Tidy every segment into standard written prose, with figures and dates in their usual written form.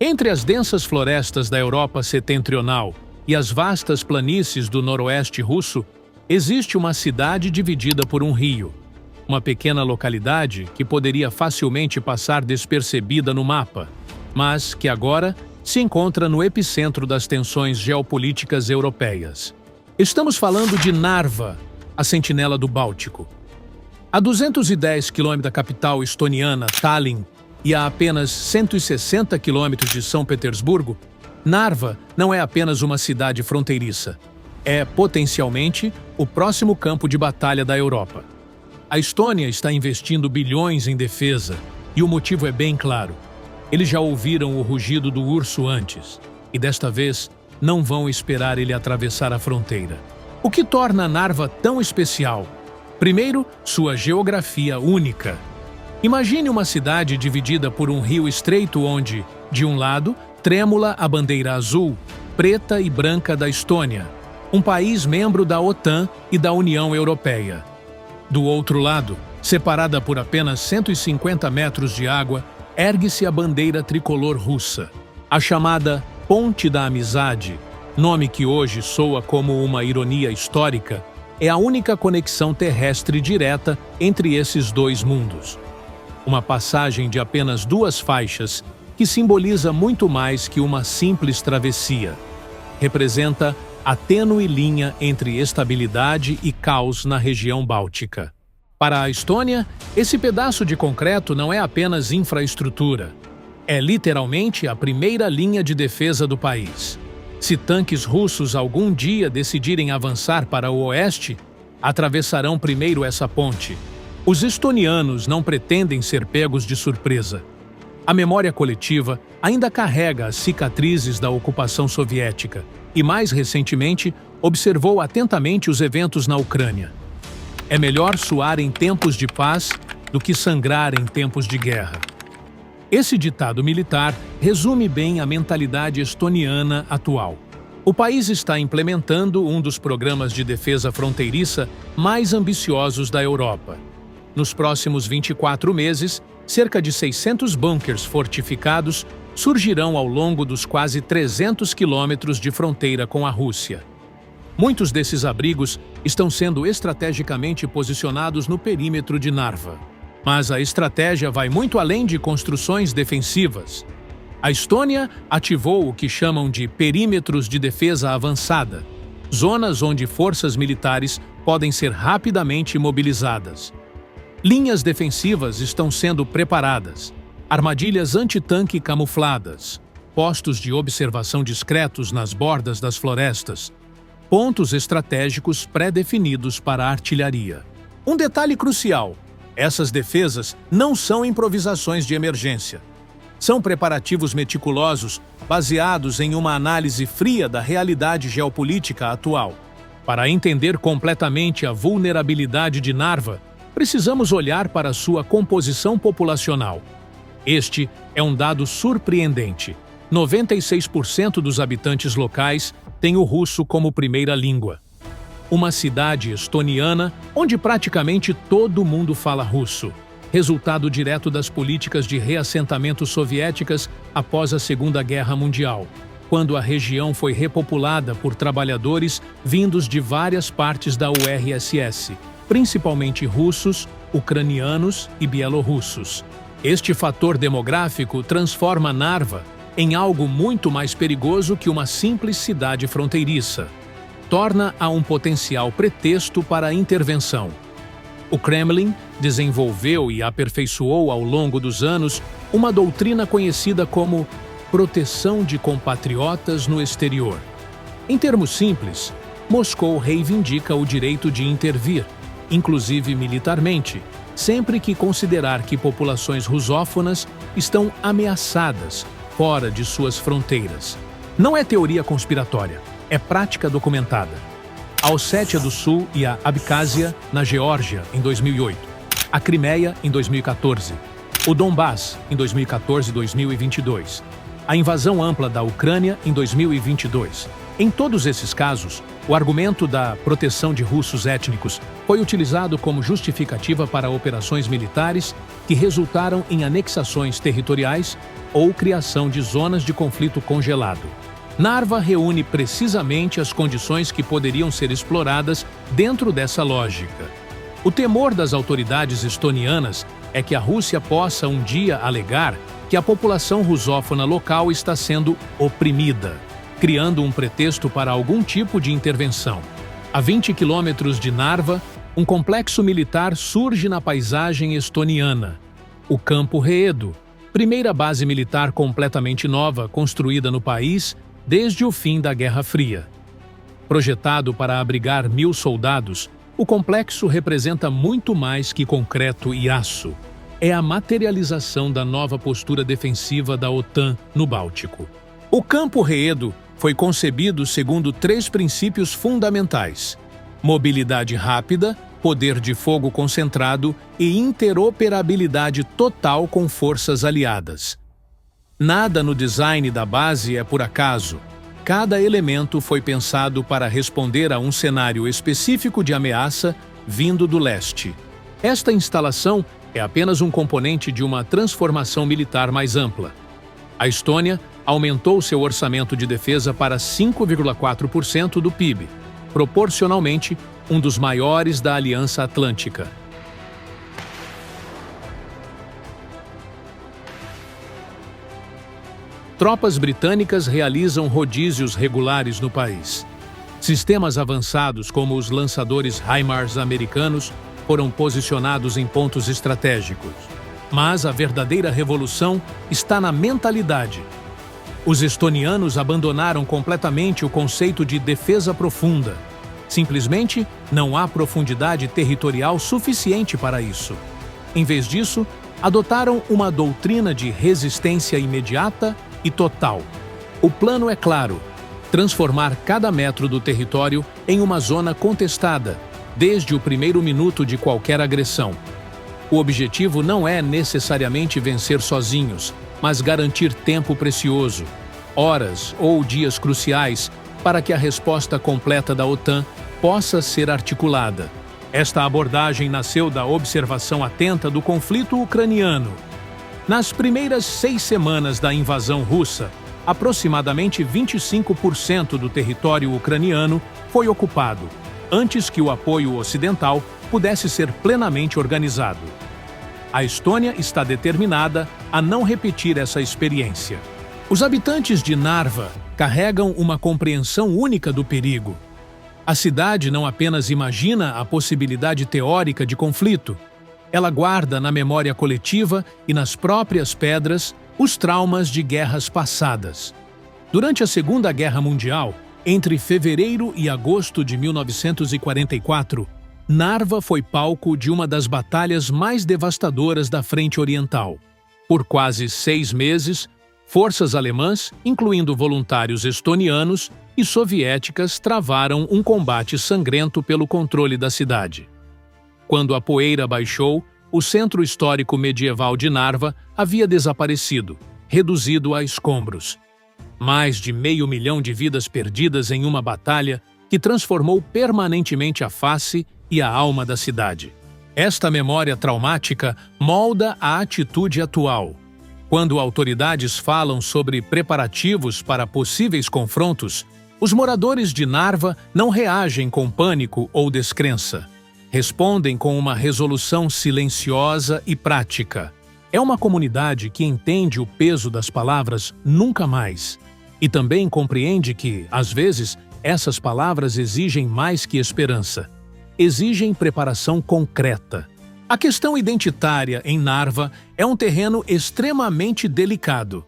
Entre as densas florestas da Europa setentrional e as vastas planícies do noroeste russo, existe uma cidade dividida por um rio. Uma pequena localidade que poderia facilmente passar despercebida no mapa, mas que agora se encontra no epicentro das tensões geopolíticas europeias. Estamos falando de Narva, a sentinela do Báltico. A 210 km da capital estoniana, Tallinn, e a apenas 160 km de São Petersburgo, Narva não é apenas uma cidade fronteiriça. É, potencialmente, o próximo campo de batalha da Europa. A Estônia está investindo bilhões em defesa, e o motivo é bem claro. Eles já ouviram o rugido do urso antes, e desta vez não vão esperar ele atravessar a fronteira. O que torna Narva tão especial? Primeiro, sua geografia única. Imagine uma cidade dividida por um rio estreito onde, de um lado, trêmula a bandeira azul, preta e branca da Estônia, um país membro da OTAN e da União Europeia. Do outro lado, separada por apenas 150 metros de água, ergue-se a bandeira tricolor russa, a chamada Ponte da Amizade, nome que hoje soa como uma ironia histórica, é a única conexão terrestre direta entre esses dois mundos. Uma passagem de apenas 2 faixas que simboliza muito mais que uma simples travessia. Representa a tênue linha entre estabilidade e caos na região báltica. Para a Estônia, esse pedaço de concreto não é apenas infraestrutura. É literalmente a primeira linha de defesa do país. Se tanques russos algum dia decidirem avançar para o oeste, atravessarão primeiro essa ponte. Os estonianos não pretendem ser pegos de surpresa. A memória coletiva ainda carrega as cicatrizes da ocupação soviética e, mais recentemente, observou atentamente os eventos na Ucrânia. É melhor suar em tempos de paz do que sangrar em tempos de guerra. Esse ditado militar resume bem a mentalidade estoniana atual. O país está implementando um dos programas de defesa fronteiriça mais ambiciosos da Europa. Nos próximos 24 meses, cerca de 600 bunkers fortificados surgirão ao longo dos quase 300 quilômetros de fronteira com a Rússia. Muitos desses abrigos estão sendo estrategicamente posicionados no perímetro de Narva. Mas a estratégia vai muito além de construções defensivas. A Estônia ativou o que chamam de perímetros de defesa avançada, zonas onde forças militares podem ser rapidamente mobilizadas. Linhas defensivas estão sendo preparadas, armadilhas antitanque camufladas, postos de observação discretos nas bordas das florestas, pontos estratégicos pré-definidos para a artilharia. Um detalhe crucial: essas defesas não são improvisações de emergência. São preparativos meticulosos baseados em uma análise fria da realidade geopolítica atual. Para entender completamente a vulnerabilidade de Narva, precisamos olhar para sua composição populacional. Este é um dado surpreendente. 96% dos habitantes locais têm o russo como primeira língua. Uma cidade estoniana onde praticamente todo mundo fala russo, resultado direto das políticas de reassentamento soviéticas após a Segunda Guerra Mundial, quando a região foi repopulada por trabalhadores vindos de várias partes da URSS, principalmente russos, ucranianos e bielorrussos. Este fator demográfico transforma Narva em algo muito mais perigoso que uma simples cidade fronteiriça. Torna-a um potencial pretexto para a intervenção. O Kremlin desenvolveu e aperfeiçoou ao longo dos anos uma doutrina conhecida como proteção de compatriotas no exterior. Em termos simples, Moscou reivindica o direito de intervir, inclusive militarmente, sempre que considerar que populações rusófonas estão ameaçadas fora de suas fronteiras. Não é teoria conspiratória, é prática documentada. A Ossétia do Sul e a Abcásia, na Geórgia, em 2008. A Crimeia, em 2014. O Donbass, em 2014 e 2022. A invasão ampla da Ucrânia, em 2022. Em todos esses casos, o argumento da proteção de russos étnicos foi utilizado como justificativa para operações militares que resultaram em anexações territoriais ou criação de zonas de conflito congelado. Narva reúne precisamente as condições que poderiam ser exploradas dentro dessa lógica. O temor das autoridades estonianas é que a Rússia possa um dia alegar que a população rusófona local está sendo oprimida, criando um pretexto para algum tipo de intervenção. A 20 quilômetros de Narva, um complexo militar surge na paisagem estoniana. O Campo Reedo, primeira base militar completamente nova construída no país desde o fim da Guerra Fria. Projetado para abrigar 1.000 soldados, o complexo representa muito mais que concreto e aço. É a materialização da nova postura defensiva da OTAN no Báltico. O Campo Reedo foi concebido segundo 3 princípios fundamentais: mobilidade rápida, poder de fogo concentrado e interoperabilidade total com forças aliadas. Nada no design da base é por acaso. Cada elemento foi pensado para responder a um cenário específico de ameaça vindo do leste. Esta instalação é apenas um componente de uma transformação militar mais ampla. A Estônia aumentou seu orçamento de defesa para 5,4% do PIB, proporcionalmente um dos maiores da Aliança Atlântica. Tropas britânicas realizam rodízios regulares no país. Sistemas avançados como os lançadores HIMARS americanos foram posicionados em pontos estratégicos. Mas a verdadeira revolução está na mentalidade. Os estonianos abandonaram completamente o conceito de defesa profunda. Simplesmente não há profundidade territorial suficiente para isso. Em vez disso, adotaram uma doutrina de resistência imediata e total. O plano é claro: transformar cada metro do território em uma zona contestada, desde o primeiro minuto de qualquer agressão. O objetivo não é necessariamente vencer sozinhos, mas garantir tempo precioso, horas ou dias cruciais, para que a resposta completa da OTAN possa ser articulada. Esta abordagem nasceu da observação atenta do conflito ucraniano. Nas primeiras 6 semanas da invasão russa, aproximadamente 25% do território ucraniano foi ocupado, antes que o apoio ocidental pudesse ser plenamente organizado. A Estônia está determinada a não repetir essa experiência. Os habitantes de Narva carregam uma compreensão única do perigo. A cidade não apenas imagina a possibilidade teórica de conflito, ela guarda na memória coletiva e nas próprias pedras os traumas de guerras passadas. Durante a Segunda Guerra Mundial, entre fevereiro e agosto de 1944, Narva foi palco de uma das batalhas mais devastadoras da Frente Oriental. Por quase 6 meses, forças alemãs, incluindo voluntários estonianos e soviéticas, travaram um combate sangrento pelo controle da cidade. Quando a poeira baixou, o centro histórico medieval de Narva havia desaparecido, reduzido a escombros. Mais de 500 mil de vidas perdidas em uma batalha que transformou permanentemente a face e a alma da cidade. Esta memória traumática molda a atitude atual. Quando autoridades falam sobre preparativos para possíveis confrontos, os moradores de Narva não reagem com pânico ou descrença. Respondem com uma resolução silenciosa e prática. É uma comunidade que entende o peso das palavras "nunca mais" e também compreende que, às vezes, essas palavras exigem mais que esperança. Exigem preparação concreta. A questão identitária em Narva é um terreno extremamente delicado.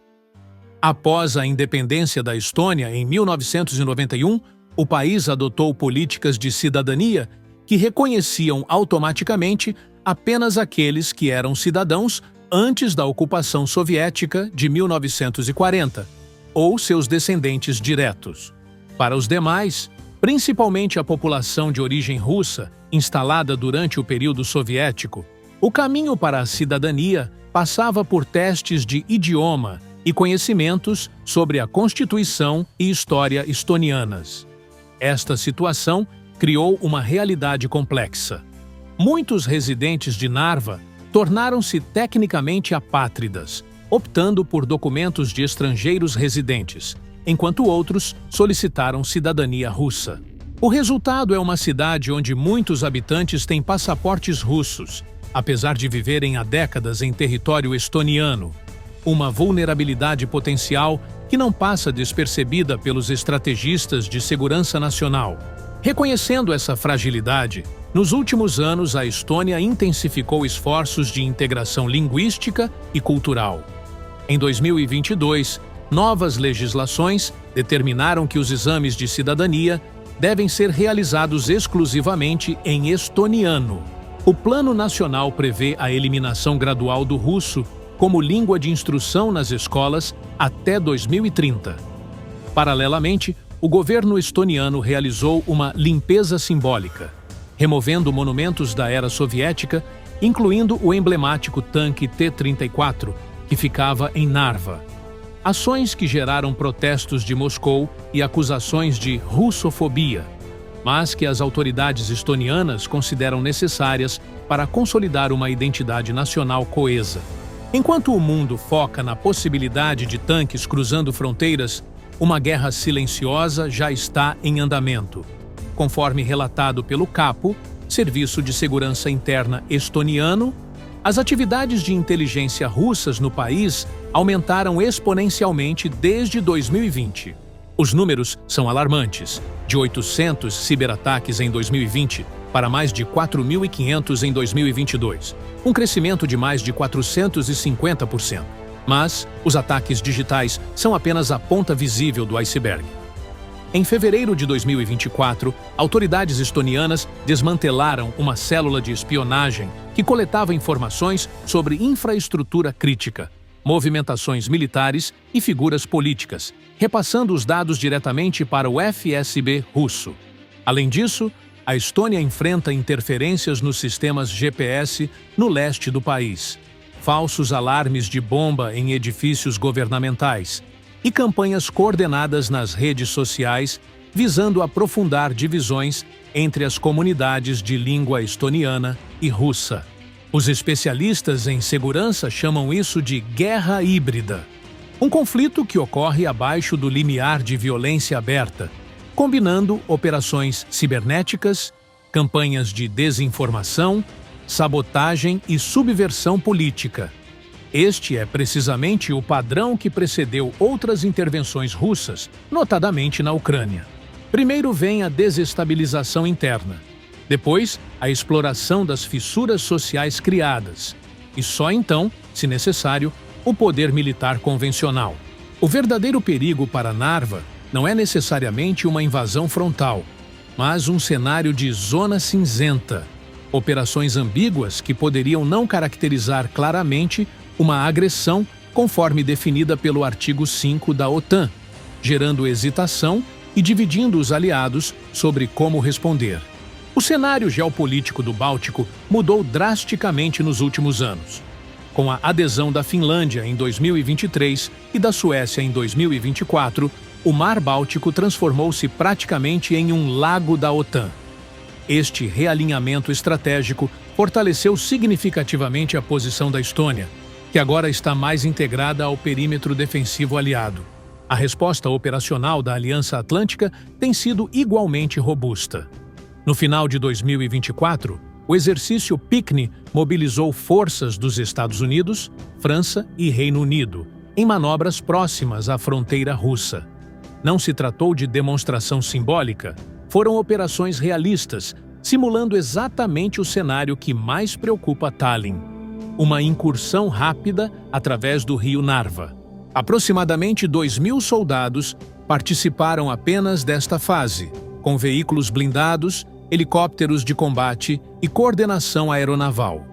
Após a independência da Estônia em 1991, o país adotou políticas de cidadania que reconheciam automaticamente apenas aqueles que eram cidadãos antes da ocupação soviética de 1940, ou seus descendentes diretos. Para os demais, principalmente a população de origem russa, instalada durante o período soviético, o caminho para a cidadania passava por testes de idioma e conhecimentos sobre a Constituição e história estonianas. Esta situação criou uma realidade complexa. Muitos residentes de Narva tornaram-se tecnicamente apátridas, optando por documentos de estrangeiros residentes, enquanto outros solicitaram cidadania russa. O resultado é uma cidade onde muitos habitantes têm passaportes russos, apesar de viverem há décadas em território estoniano. Uma vulnerabilidade potencial que não passa despercebida pelos estrategistas de segurança nacional. Reconhecendo essa fragilidade, nos últimos anos a Estônia intensificou esforços de integração linguística e cultural. Em 2022, novas legislações determinaram que os exames de cidadania devem ser realizados exclusivamente em estoniano. O Plano Nacional prevê a eliminação gradual do russo como língua de instrução nas escolas até 2030. Paralelamente, o governo estoniano realizou uma limpeza simbólica, removendo monumentos da era soviética, incluindo o emblemático tanque T-34, que ficava em Narva. Ações que geraram protestos de Moscou e acusações de russofobia, mas que as autoridades estonianas consideram necessárias para consolidar uma identidade nacional coesa. Enquanto o mundo foca na possibilidade de tanques cruzando fronteiras, uma guerra silenciosa já está em andamento. Conforme relatado pelo CAPO, Serviço de Segurança Interna estoniano, as atividades de inteligência russas no país aumentaram exponencialmente desde 2020. Os números são alarmantes, de 800 ciberataques em 2020 para mais de 4.500 em 2022, um crescimento de mais de 450%. Mas os ataques digitais são apenas a ponta visível do iceberg. Em fevereiro de 2024, autoridades estonianas desmantelaram uma célula de espionagem que coletava informações sobre infraestrutura crítica, movimentações militares e figuras políticas, repassando os dados diretamente para o FSB russo. Além disso, a Estônia enfrenta interferências nos sistemas GPS no leste do país, falsos alarmes de bomba em edifícios governamentais e campanhas coordenadas nas redes sociais visando aprofundar divisões entre as comunidades de língua estoniana e russa. Os especialistas em segurança chamam isso de guerra híbrida, um conflito que ocorre abaixo do limiar de violência aberta, combinando operações cibernéticas, campanhas de desinformação, sabotagem e subversão política. Este é precisamente o padrão que precedeu outras intervenções russas, notadamente na Ucrânia. Primeiro vem a desestabilização interna, depois a exploração das fissuras sociais criadas, e só então, se necessário, o poder militar convencional. O verdadeiro perigo para Narva não é necessariamente uma invasão frontal, mas um cenário de zona cinzenta, operações ambíguas que poderiam não caracterizar claramente uma agressão conforme definida pelo artigo 5 da OTAN, gerando hesitação e dividindo os aliados sobre como responder. O cenário geopolítico do Báltico mudou drasticamente nos últimos anos. Com a adesão da Finlândia em 2023 e da Suécia em 2024, o Mar Báltico transformou-se praticamente em um lago da OTAN. Este realinhamento estratégico fortaleceu significativamente a posição da Estônia, que agora está mais integrada ao perímetro defensivo aliado. A resposta operacional da Aliança Atlântica tem sido igualmente robusta. No final de 2024, o exercício PICNI mobilizou forças dos Estados Unidos, França e Reino Unido, em manobras próximas à fronteira russa. Não se tratou de demonstração simbólica, foram operações realistas, simulando exatamente o cenário que mais preocupa Tallinn: uma incursão rápida através do rio Narva. Aproximadamente 2.000 soldados participaram apenas desta fase, com veículos blindados, helicópteros de combate e coordenação aeronaval.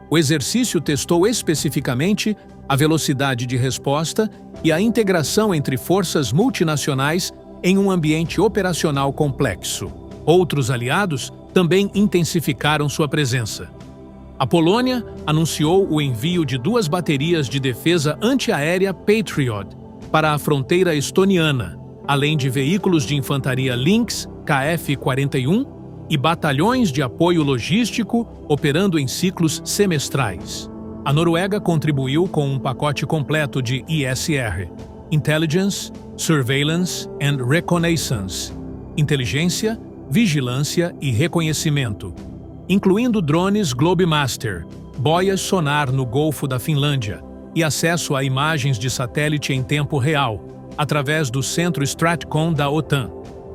O exercício testou especificamente a velocidade de resposta e a integração entre forças multinacionais em um ambiente operacional complexo. Outros aliados também intensificaram sua presença. A Polônia anunciou o envio de 2 baterias de defesa antiaérea Patriot para a fronteira estoniana, além de veículos de infantaria Lynx KF-41 e batalhões de apoio logístico operando em ciclos semestrais. A Noruega contribuiu com um pacote completo de ISR, Intelligence, Surveillance and Reconnaissance, inteligência, vigilância e reconhecimento, incluindo drones Globemaster, boias sonar no Golfo da Finlândia e acesso a imagens de satélite em tempo real, através do Centro Stratcom da OTAN.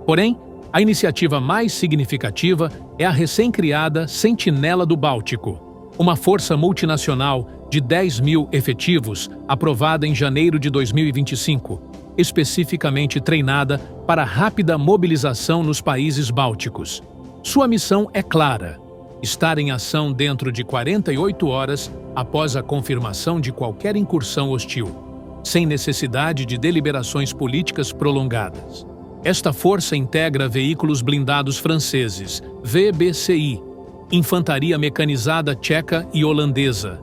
Porém, a iniciativa mais significativa é a recém-criada Sentinela do Báltico, uma força multinacional de 10.000 efetivos, aprovada em janeiro de 2025, especificamente treinada para rápida mobilização nos países bálticos. Sua missão é clara: estar em ação dentro de 48 horas após a confirmação de qualquer incursão hostil, sem necessidade de deliberações políticas prolongadas. Esta força integra veículos blindados franceses, VBCI, infantaria mecanizada tcheca e holandesa,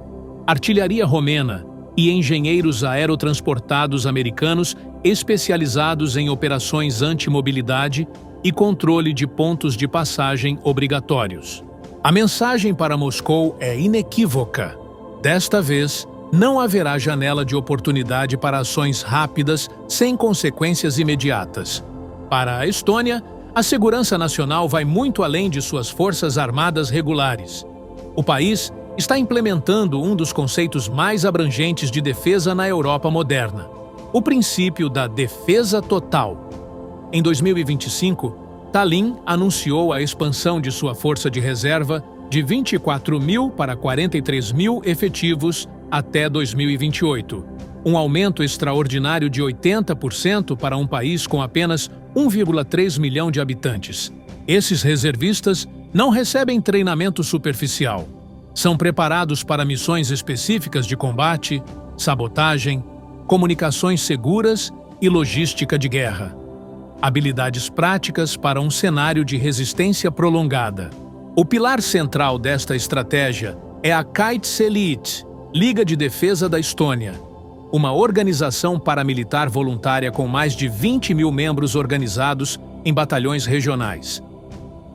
artilharia romena e engenheiros aerotransportados americanos especializados em operações antimobilidade e controle de pontos de passagem obrigatórios. A mensagem para Moscou é inequívoca. Desta vez, não haverá janela de oportunidade para ações rápidas sem consequências imediatas. Para a Estônia, a segurança nacional vai muito além de suas forças armadas regulares. O país está implementando um dos conceitos mais abrangentes de defesa na Europa moderna: o princípio da defesa total. Em 2025, Tallinn anunciou a expansão de sua força de reserva de 24.000 para 43.000 efetivos até 2028, um aumento extraordinário de 80% para um país com apenas 1,3 milhão de habitantes. Esses reservistas não recebem treinamento superficial. São preparados para missões específicas de combate, sabotagem, comunicações seguras e logística de guerra. Habilidades práticas para um cenário de resistência prolongada. O pilar central desta estratégia é a Kaitselit, Liga de Defesa da Estônia, uma organização paramilitar voluntária com mais de 20.000 membros organizados em batalhões regionais.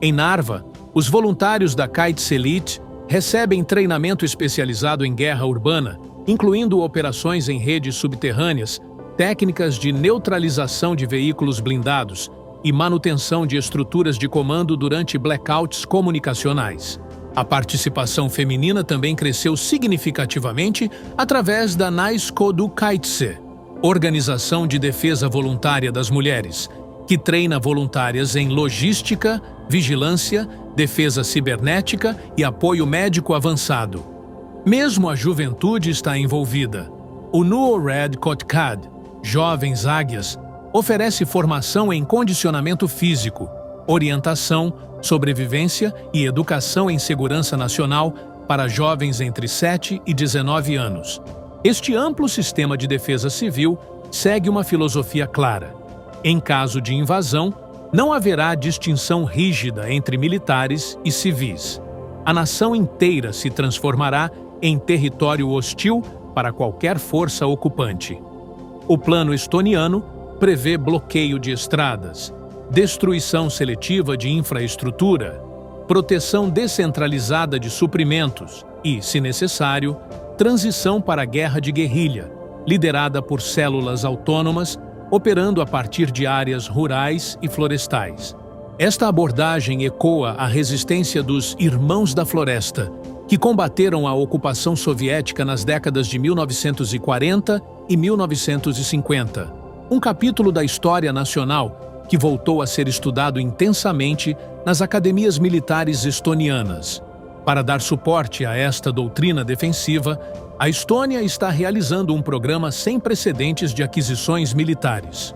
Em Narva, os voluntários da Kaitselit recebem treinamento especializado em guerra urbana, incluindo operações em redes subterrâneas, técnicas de neutralização de veículos blindados e manutenção de estruturas de comando durante blackouts comunicacionais. A participação feminina também cresceu significativamente através da Naiskodukaitse, Organização de Defesa Voluntária das Mulheres, que treina voluntárias em logística, vigilância, defesa cibernética e apoio médico avançado. Mesmo a juventude está envolvida. O NuoRed Kotkad, Jovens Águias, oferece formação em condicionamento físico, orientação, sobrevivência e educação em segurança nacional para jovens entre 7 e 19 anos. Este amplo sistema de defesa civil segue uma filosofia clara. Em caso de invasão, não haverá distinção rígida entre militares e civis. A nação inteira se transformará em território hostil para qualquer força ocupante. O plano estoniano prevê bloqueio de estradas, destruição seletiva de infraestrutura, proteção descentralizada de suprimentos e, se necessário, transição para a guerra de guerrilha, liderada por células autônomas, operando a partir de áreas rurais e florestais. Esta abordagem ecoa a resistência dos Irmãos da Floresta, que combateram a ocupação soviética nas décadas de 1940 e 1950, um capítulo da história nacional que voltou a ser estudado intensamente nas academias militares estonianas. Para dar suporte a esta doutrina defensiva, a Estônia está realizando um programa sem precedentes de aquisições militares.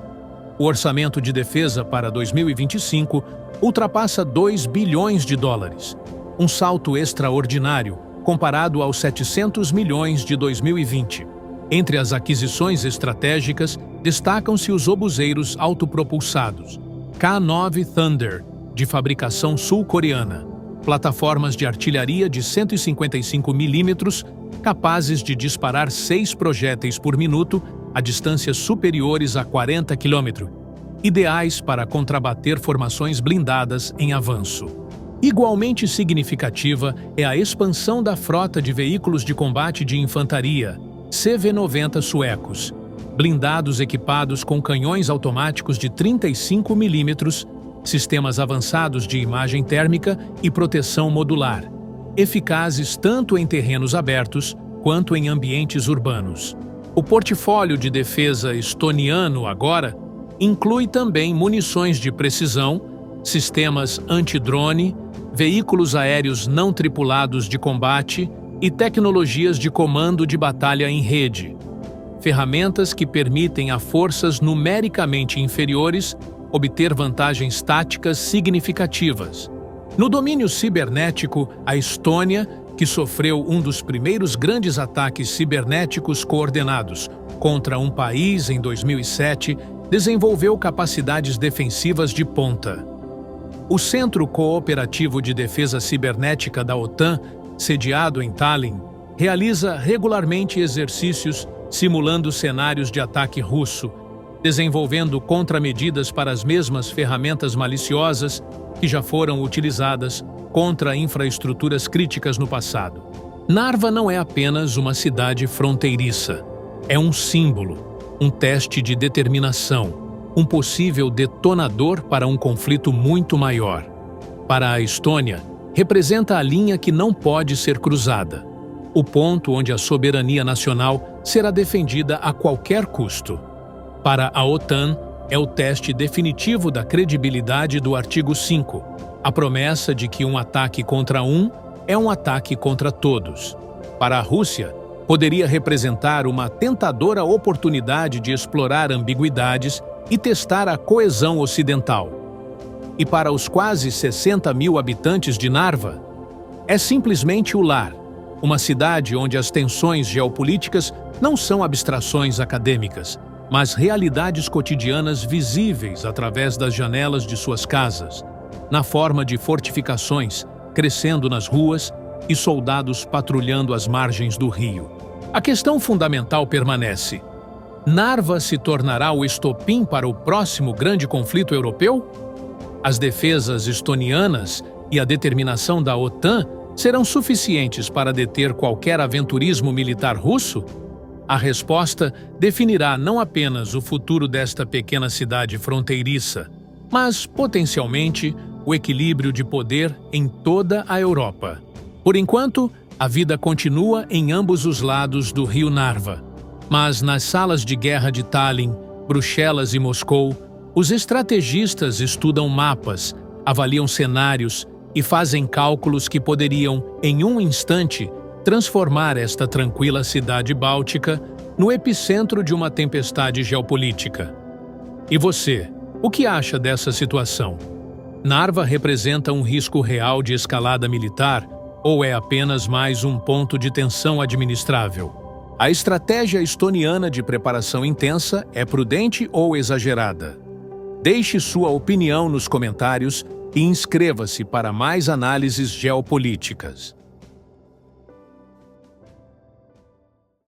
O orçamento de defesa para 2025 ultrapassa 2 bilhões de dólares, um salto extraordinário comparado aos 700 milhões de 2020. Entre as aquisições estratégicas, destacam-se os obuseiros autopropulsados, K-9 Thunder, de fabricação sul-coreana, plataformas de artilharia de 155 mm, capazes de disparar 6 projéteis por minuto a distâncias superiores a 40 km, ideais para contrabater formações blindadas em avanço. Igualmente significativa é a expansão da frota de veículos de combate de infantaria, CV-90 suecos, blindados equipados com canhões automáticos de 35 mm, sistemas avançados de imagem térmica e proteção modular, eficazes tanto em terrenos abertos quanto em ambientes urbanos. O portfólio de defesa estoniano agora inclui também munições de precisão, sistemas anti-drone, veículos aéreos não tripulados de combate e tecnologias de comando de batalha em rede. Ferramentas que permitem a forças numericamente inferiores obter vantagens táticas significativas. No domínio cibernético, a Estônia, que sofreu um dos primeiros grandes ataques cibernéticos coordenados contra um país em 2007, desenvolveu capacidades defensivas de ponta. O Centro Cooperativo de Defesa Cibernética da OTAN, sediado em Tallinn, realiza regularmente exercícios simulando cenários de ataque russo, desenvolvendo contramedidas para as mesmas ferramentas maliciosas que já foram utilizadas contra infraestruturas críticas no passado. Narva não é apenas uma cidade fronteiriça. É um símbolo, um teste de determinação, um possível detonador para um conflito muito maior. Para a Estônia, representa a linha que não pode ser cruzada, o ponto onde a soberania nacional será defendida a qualquer custo. Para a OTAN, é o teste definitivo da credibilidade do artigo 5, a promessa de que um ataque contra um é um ataque contra todos. Para a Rússia, poderia representar uma tentadora oportunidade de explorar ambiguidades e testar a coesão ocidental. E para os quase 60 mil habitantes de Narva, é simplesmente o lar, uma cidade onde as tensões geopolíticas não são abstrações acadêmicas, mas realidades cotidianas visíveis através das janelas de suas casas, na forma de fortificações crescendo nas ruas e soldados patrulhando as margens do rio. A questão fundamental permanece: Narva se tornará o estopim para o próximo grande conflito europeu? As defesas estonianas e a determinação da OTAN serão suficientes para deter qualquer aventurismo militar russo? A resposta definirá não apenas o futuro desta pequena cidade fronteiriça, mas, potencialmente, o equilíbrio de poder em toda a Europa. Por enquanto, a vida continua em ambos os lados do rio Narva, mas nas salas de guerra de Tallinn, Bruxelas e Moscou, os estrategistas estudam mapas, avaliam cenários e fazem cálculos que poderiam, em um instante, transformar esta tranquila cidade báltica no epicentro de uma tempestade geopolítica. E você, o que acha dessa situação? Narva representa um risco real de escalada militar ou é apenas mais um ponto de tensão administrável? A estratégia estoniana de preparação intensa é prudente ou exagerada? Deixe sua opinião nos comentários e inscreva-se para mais análises geopolíticas.